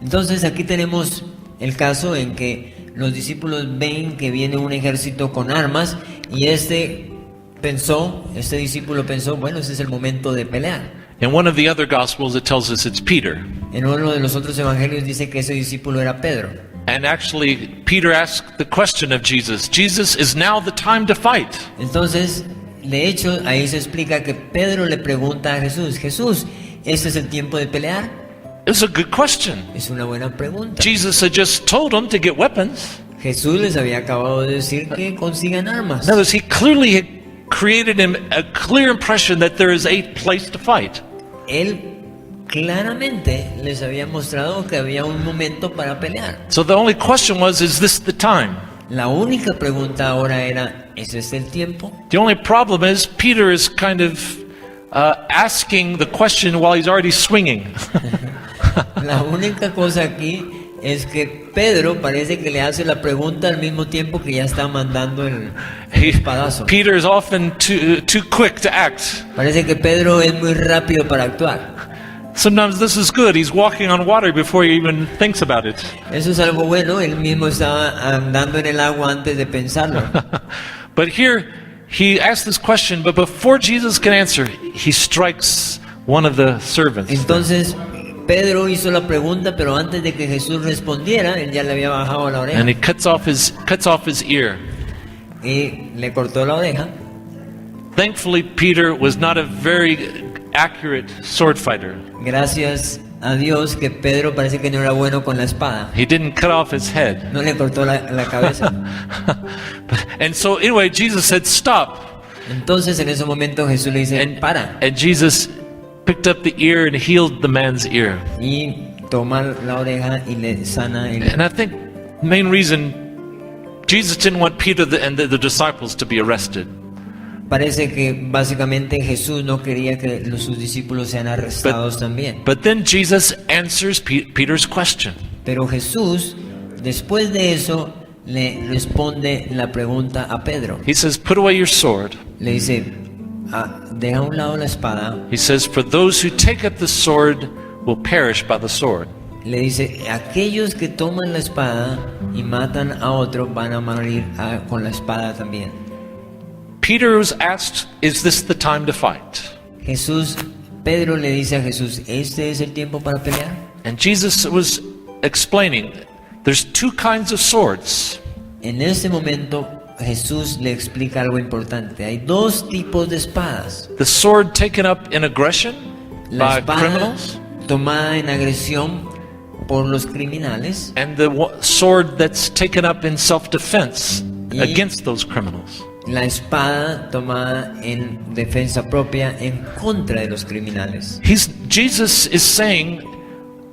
Entonces aquí tenemos el caso en que los discípulos ven que viene un ejército con armas y este discípulo pensó, bueno, ese es el momento de pelear. In one of the other Gospels, it tells us it's Peter. En uno de los otros evangelios dice que ese discípulo era Pedro. And actually, Peter asked the question of Jesus, Jesus, is now the time to fight? Entonces, de hecho, ahí se explica que Pedro le pregunta a Jesús, Jesús, ¿este es el tiempo de pelear? It's a good question. Es una buena pregunta. Jesus had just told them to get weapons. Jesús les había acabado de decir que consigan armas. Notice he clearly had created him a clear impression that there is a place to fight. Él claramente les había mostrado que había un momento para pelear. So the only question was, is this the time? La única pregunta ahora era, ¿es este el tiempo? The only problem is Peter is kind of asking the question while he's already swinging. La única cosa aquí es que Pedro parece que le hace la pregunta al mismo tiempo que ya está mandando el espadazo. Peter is often too quick to act. Parece que Pedro es muy rápido para actuar. Sometimes this is good. He's walking on water before he even thinks about it. Eso es algo bueno, él mismo estaba andando en el agua antes de pensarlo. But here, he asks this question, but before Jesus can answer, he strikes one of the servants. Entonces Pedro hizo la pregunta, pero antes de que Jesús respondiera, él ya le había bajado la oreja And he cuts off his ear. y le cortó la oreja. Thankfully, Peter was not a very accurate sword fighter. Gracias a Dios que Pedro parece que no era bueno con la espada. He didn't cut off his head. No le cortó la cabeza. And so, anyway, Jesus said, "Stop." Entonces en ese momento Jesús le dice, para. And Jesus picked up the ear and healed the man's ear. Y toma la oreja y le sana el... And I think the main reason Jesus didn't want Peter and the disciples to be arrested. Parece que básicamente Jesús no quería que sus discípulos sean arrestados también. But then Jesus answers Peter's question. Pero Jesús, después de eso, le responde la pregunta a Pedro. He says, "Put away your sword." Le dice, deja a un lado la espada. He says, "For those who take up the sword will perish by the sword." Le dice, aquellos que toman la espada y matan a otro van a morir con la espada también. Peter was asked, "Is this the time to fight?" Pedro le dice a Jesús, ¿este es el tiempo para pelear? And Jesus was explaining, there's two kinds of swords. En este momento Jesús le explica algo importante. Hay dos tipos de espadas. The sword taken up in aggression La by espada criminals, tomada en agresión por los criminales and the sword that's taken up in self-defense Y- against those criminals. la espada tomada en defensa propia en contra de los criminales. Jesus is saying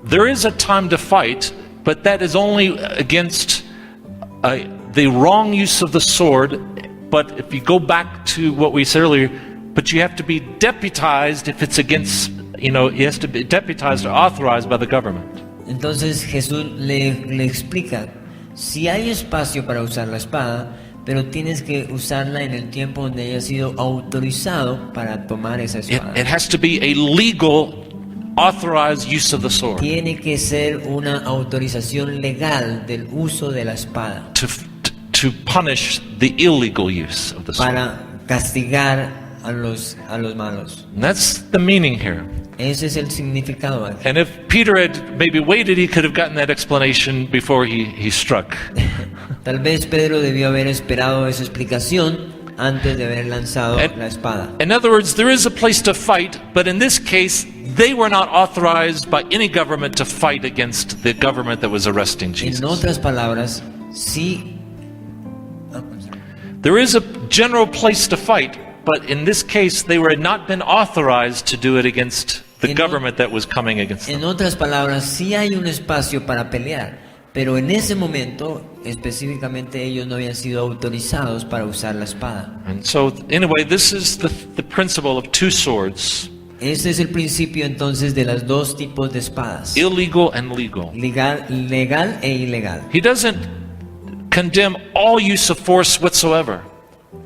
there is a time to fight, but that is only against the wrong use of the sword. But if you go back to what we said earlier, but you have to be deputized if it's against, he has to be deputized or authorized by the government. Entonces Jesús le explica, si hay espacio para usar la espada, pero tienes que usarla en el tiempo donde haya sido autorizado para tomar esa espada. It has to be a legal, authorized use of the sword Tiene que ser una autorización legal del uso de la espada to punish the illegal use of the sword. para castigar a los malos. And that's the meaning here. Ese es el significado aquí. And if Peter had maybe waited, he could have gotten that explanation before he struck. Tal vez Pedro debió haber esperado esa explicación antes de haber lanzado la espada. In other words, there is a place to fight, but in this case, they were not authorized by any government to fight against the government that was arresting En Jesus. otras palabras, sí. There is a general place to fight, but in this case, they were not been authorized to do it against the government that was coming against them. En otras palabras, sí hay un espacio para pelear, pero en ese momento específicamente ellos no habían sido autorizados para usar la espada. And so, anyway, this is the principle of two swords, Ese es el principio entonces de los dos tipos de espadas, illegal and legal. legal e ilegal. He doesn't condemn all use of force whatsoever.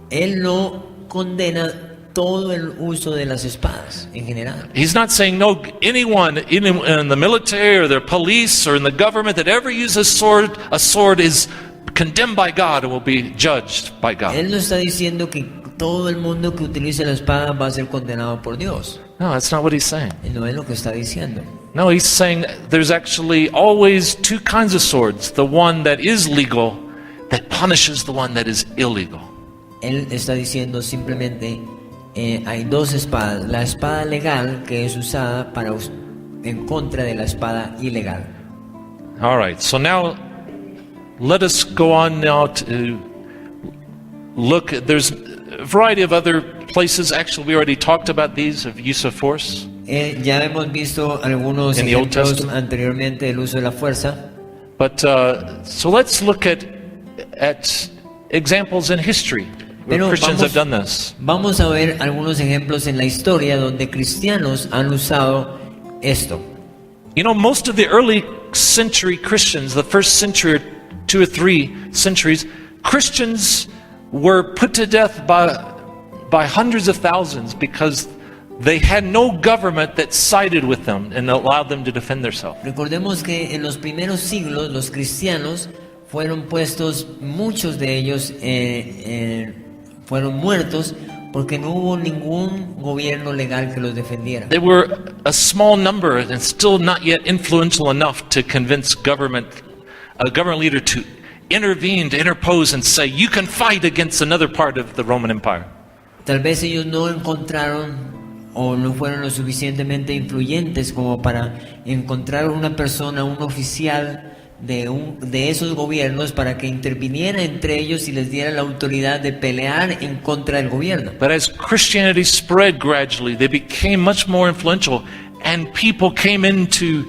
Él no condena todo el uso de las espadas en general. He's not saying no, anyone in the military or the police or in the government that ever uses a sword is condemned by God and will be judged by God. Él no está diciendo que todo el mundo que utilice la espada va a ser condenado por Dios. No, that's not what he's saying. No es lo que está diciendo. No, he's saying there's actually always two kinds of swords. The one that is legal that punishes the one that is illegal. Él está diciendo simplemente hay dos espadas, la espada legal que es usada en contra de la espada ilegal. All right, so now let us go on now to look. There's a variety of other places. Actually, we already talked about these of use of force. Ya hemos visto algunos In the Old ejemplos Testament. anteriormente del uso de la fuerza, But so let's look at examples in history where Pero Christians vamos- have done this. vamos a ver algunos ejemplos en la historia donde cristianos han usado esto. You know, most of the early century Christians, the first century or 2 or 3 centuries, Christians were put to death by hundreds of thousands because they had no government that sided with them and allowed them to defend themselves. Recordemos que en los primeros siglos los cristianos fueron puestos, muchos de ellos fueron muertos porque no hubo ningún gobierno legal que los defendiera. They were a small number and still not yet influential enough to convince a government leader to intervene, to interpose and say, you can fight against another part of the Roman Empire. Tal vez ellos no encontraron o no fueron lo suficientemente influyentes como para encontrar una persona, un oficial de esos gobiernos para que interviniera entre ellos y les diera la autoridad de pelear en contra del gobierno. But as Christianity spread gradually, they became much more influential, and people came into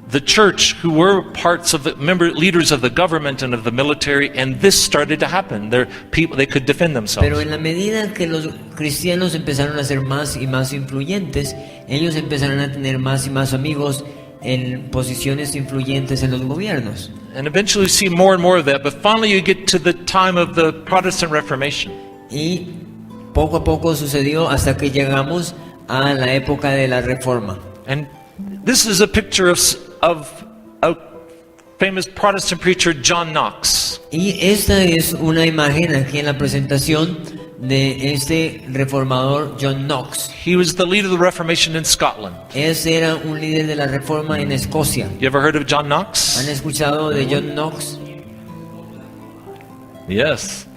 the church who were parts of the leaders of the government and of the military, and this started to happen. They could defend themselves. Pero en la medida que los cristianos empezaron a ser más y más influyentes, ellos empezaron a tener más y más amigos en posiciones influyentes en los gobiernos. And eventually you see more and more of that, but finally you get to the time of the Protestant Reformation. Y poco a poco sucedió hasta que llegamos a la época de la Reforma. And this is a picture of a famous Protestant preacher, John Knox. Y esta es una imagen aquí en la presentación de este reformador John Knox. He was the leader of the Reformation in Scotland. Ese era un líder de la Reforma en Escocia. You ever heard of John Knox? ¿Han escuchado de John Knox? Yes.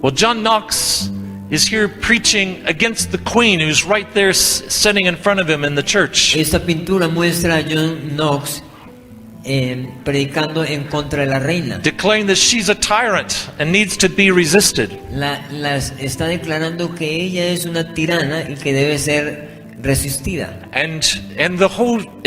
Well, John Knox is here preaching against the Queen, who's right there sitting in front of him in the church. Esta pintura muestra a John Knox predicando en contra de la reina. Declaring that she's a tyrant and needs to be resisted. Está declarando que ella es una tirana y que debe ser resistida. And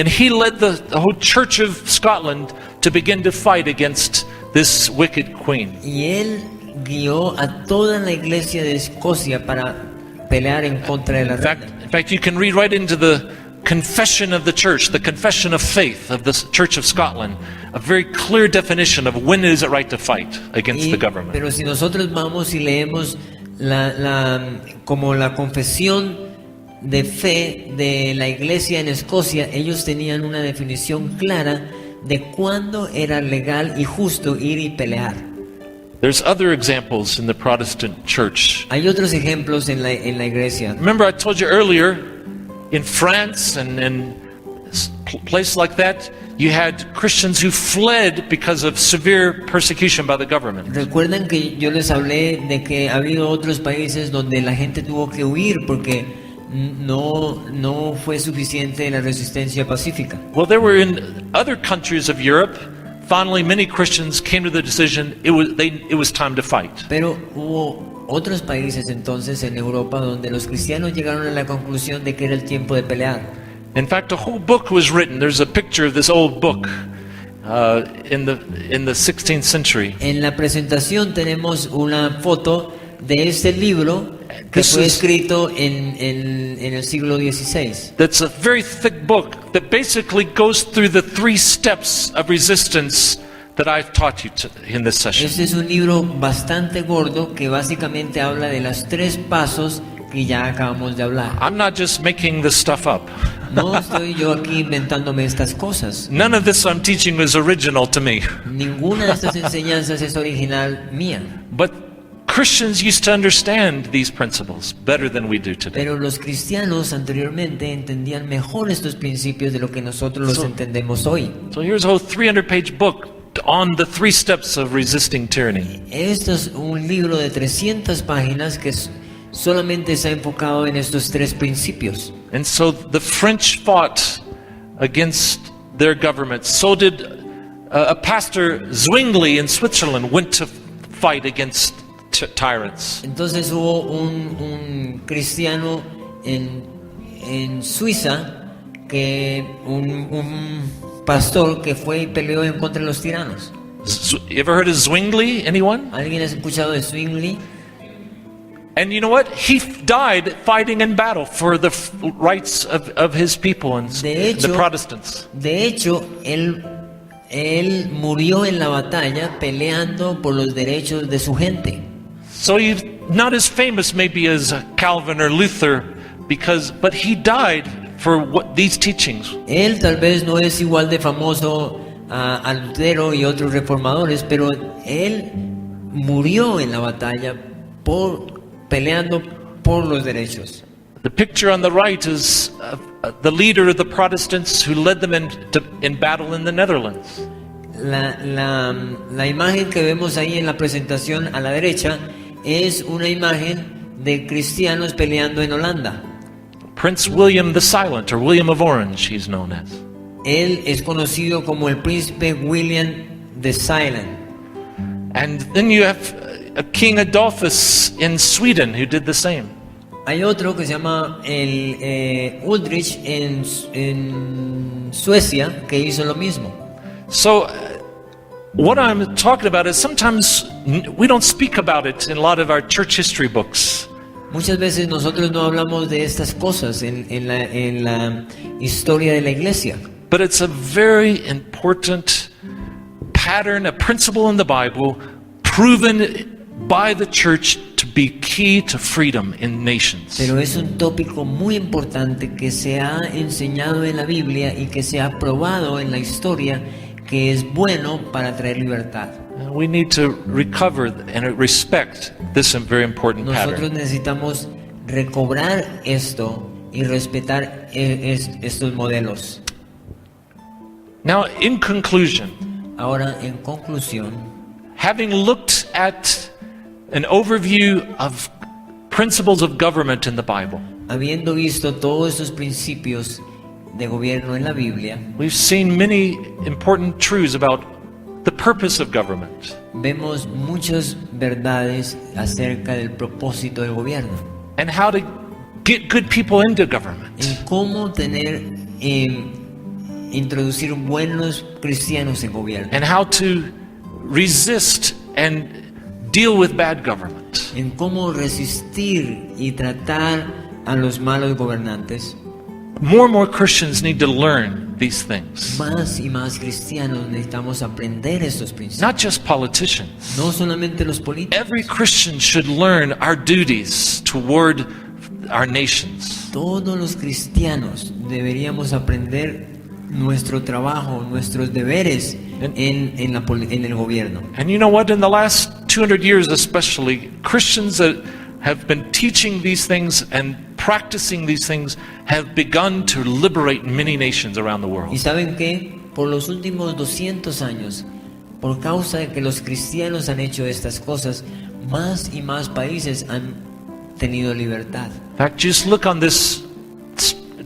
he led the whole Church of Scotland to begin to fight against this wicked queen. Y él guió a toda la iglesia de Escocia para pelear en contra de la reina. In fact, you can read right into the Confession of the Church, the Confession of Faith of the Church of Scotland, a very clear definition of when is it right to fight against the government. Pero si nosotros vamos y leemos como la confesión de fe de la iglesia en Escocia, ellos tenían una definición clara de cuándo era legal y justo ir y pelear. There's other examples in the Protestant church. Hay otros ejemplos en la iglesia. Remember I told you earlier, in France and places like that, you had Christians who fled because of severe persecution by the government. Recuerdan que yo les hablé de que ha habido otros países donde la gente tuvo que huir porque no fue suficiente la resistencia pacífica. Well, there were in other countries of Europe, finally many Christians came to the decision it was time to fight. Pero hubo otros países entonces en Europa donde los cristianos llegaron a la conclusión de que era el tiempo de pelear. In fact, a whole book was written. There's a picture of this old book in the 16th century. En la presentación tenemos una foto de este libro que fue escrito en el siglo XVI. That's a very thick book that basically goes through the 3 steps of resistance that I've taught you in this session. Este es un libro bastante gordo que básicamente habla de los 3 pasos que ya acabamos de hablar. I'm not just making this stuff up. No estoy yo aquí inventándome estas cosas. None of this I'm teaching is original to me. Ninguna de estas enseñanzas es original mía. But Christians used to understand these principles better than we do today. Pero los cristianos anteriormente entendían mejor estos principios de lo que nosotros los entendemos hoy. So here's a whole 300-page book on the 3 steps of resisting tyranny. Esto es un libro de 300 páginas que solamente está enfocado en estos 3 principios. And so the French fought against their government. So did a pastor Zwingli in Switzerland went to fight against tyrants. Entonces hubo un cristiano en Suiza que un pastor que fue y peleó en contra de los tiranos. You ever heard of Zwingli? Anyone? ¿Alguien ha escuchado de Zwingli? And you know what? He died fighting in battle for the rights of his people and the Protestants. De hecho, él murió en la batalla peleando por los derechos de su gente. So he's not as famous maybe as Calvin or Luther, but he died for these teachings. Él tal vez no es igual de famoso a Lutero y otros reformadores, pero él murió en la batalla por peleando por los derechos. The picture on the right is the leader of the Protestants who led them in battle in the Netherlands. La imagen que vemos ahí en la presentación a la derecha es una imagen de cristianos peleando en Holanda. Prince William the Silent, or William of Orange, he's known as. Él es conocido como el príncipe William the Silent. And then you have a King Adolphus in Sweden who did the same. Hay otro que se llama el Ulrich en Suecia que hizo lo mismo. So what I'm talking about is sometimes we don't speak about it in a lot of our church history books. Muchas veces nosotros no hablamos de estas cosas en la historia de la iglesia. But it's a very important pattern, a principle in the Bible, proven by the church to be key to freedom in nations. Pero es un tópico muy importante que se ha enseñado en la Biblia y que se ha probado en la historia que es bueno para traer libertad. We need to recover and respect this very important Nosotros pattern. necesitamos recobrar esto y respetar estos modelos. Now, in conclusion, Ahora, en conclusión, having looked at an overview of principles of government in the Bible, habiendo visto todos estos principios de gobierno en la Biblia, we've seen many important truths about the purpose of government vemos muchas verdades acerca del propósito del gobierno, and how to get good people into government. en cómo introducir buenos cristianos en gobierno, And how to resist and deal with bad government. en cómo resistir y tratar a los malos gobernantes. More and more Christians need to learn these things. Más y más cristianos necesitamos aprender estos principios. Not just politicians. No solamente los políticos. Every Christian should learn our duties toward our nations. Todos los cristianos deberíamos aprender nuestro trabajo, nuestros deberes en el gobierno. And you know what? In the last 200 years especially, Christians that have been teaching these things and practicing these things have begun to liberate many nations around the Y world. saben que por los últimos 200 años, por causa de que los cristianos han hecho estas cosas, más y más países han tenido libertad. In fact, just look on this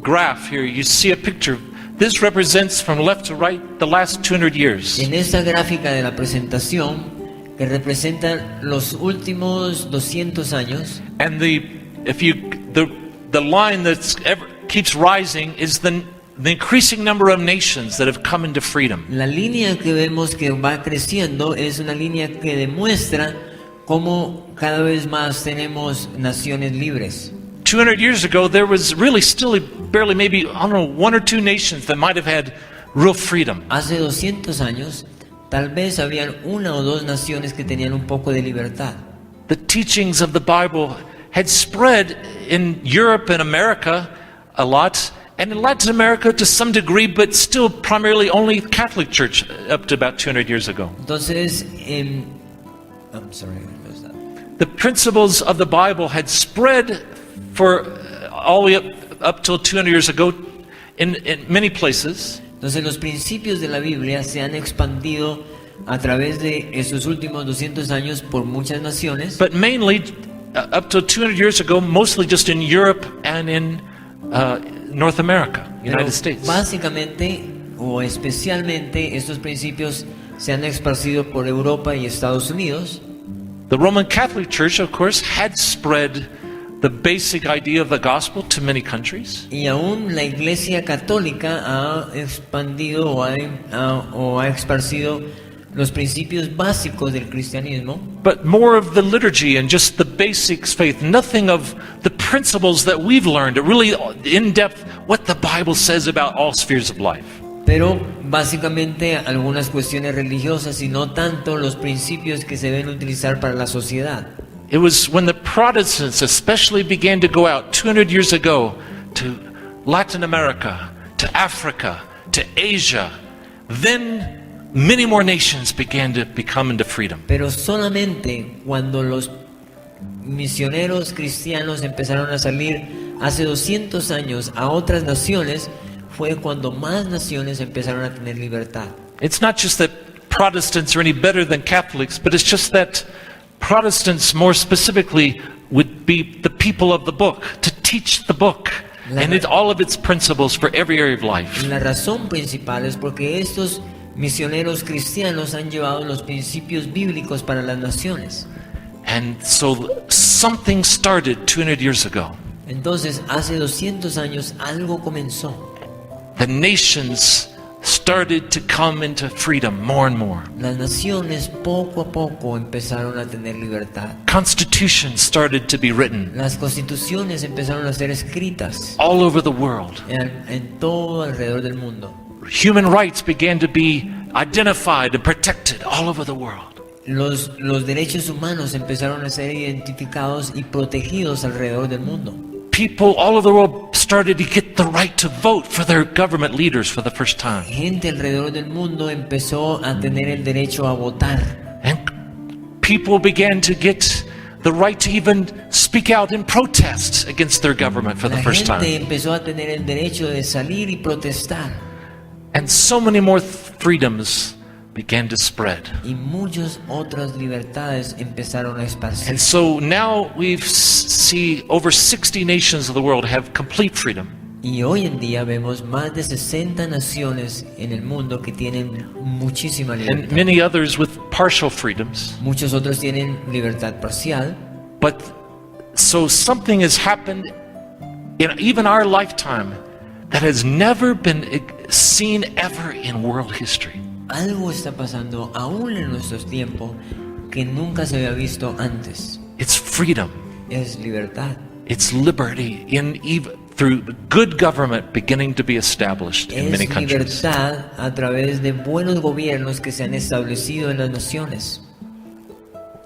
graph here. You see a picture. This represents from left to right the last 200 years. En esta gráfica de la presentación, que representa los últimos 200 años, And the line that keeps rising is the increasing number of nations that have come into freedom. la línea que vemos que va creciendo es una línea que demuestra cómo cada vez más tenemos naciones libres. 200 years ago, there was really still barely maybe, I don't know, one or two nations that might have had real freedom. Hace 200 años, tal vez habían una o dos naciones que tenían un poco de libertad. The teachings of the Bible had spread in Europe and America a lot, and in Latin America to some degree, but still primarily only Catholic Church up to about 200 years ago. Entonces, I'm sorry, what was that? The principles of the Bible had spread for all the way up till 200 years ago in many places. Entonces, los principios de la Biblia se han expandido a través de estos últimos 200 años por muchas naciones, But mainly, up to 200 years ago, mostly just in Europe and in North America, pero United States. básicamente o especialmente estos principios se han esparcido por Europa y Estados Unidos. The Roman Catholic Church, of course, had spread the basic idea of the gospel to many countries. Y aún la Iglesia Católica ha expandido o ha esparcido los principios básicos del cristianismo, But more of the liturgy and just the basics faith, nothing of the principles that we've learned, really in depth what the Bible says about all spheres of life. pero básicamente algunas cuestiones religiosas y no tanto los principios que se deben utilizar para la sociedad. It was when the Protestants especially began to go out 200 years ago to Latin America, to Africa, to Asia, then many more nations began to become into freedom. Pero solamente cuando los misioneros cristianos empezaron a salir hace 200 años a otras naciones, fue cuando más naciones empezaron a tener libertad. It's not just that Protestants are any better than Catholics, but it's just that Protestants, more specifically, would be the people of the book, to teach the book and all of its principles for every area of life. La razón principal es porque estos misioneros cristianos han llevado los principios bíblicos para las naciones. And so something started 200 years ago. Entonces, hace 200 años algo comenzó. The nations started to come into freedom more and more. Las naciones poco a poco empezaron a tener libertad. Constitutions started to be written Las constituciones empezaron a ser escritas all over the world. en todo alrededor del mundo. Human rights began to be identified and protected all over the world. Los derechos humanos empezaron a ser identificados y protegidos alrededor del mundo. People all over the world started to get the right to vote for their government leaders for the first time. Gente alrededor del mundo empezó a tener el derecho a votar. And people began to get the right to even speak out in protest against their government for the La first gente time. empezó a tener el derecho de salir y protestar. And so many more freedoms began to spread. Y muchas otras libertades empezaron a esparcirse. And so now we see over 60 nations of the world have complete freedom. Y hoy en día vemos más de 60 naciones en el mundo que tienen muchísima And libertad. many others with partial freedoms. Muchos otros tienen libertad parcial. But so something has happened in even our lifetime that has never been seen ever in world history. Algo está pasando aún en nuestros tiempos que nunca se había visto antes. It's freedom. Es libertad. It's liberty in even through good government beginning to be established in many Es countries. libertad a través de buenos gobiernos que se han establecido en las naciones.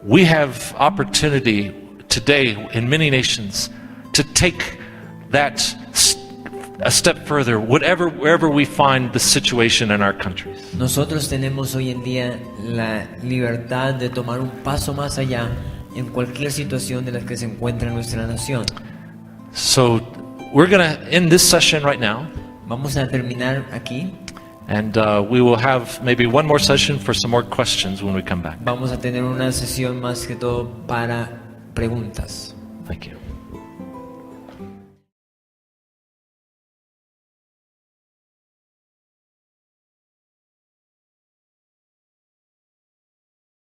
We have opportunity today in many nations to take that a step further, wherever we find the situation in our countries. Nosotros tenemos hoy en día la libertad de tomar un paso más allá en cualquier situación de la que se encuentra nuestra nación. So we're going to end this session right now, Vamos a terminar aquí. and we will have maybe one more session for some more questions when we come back. Vamos a tener una sesión más que todo para preguntas. Thank you.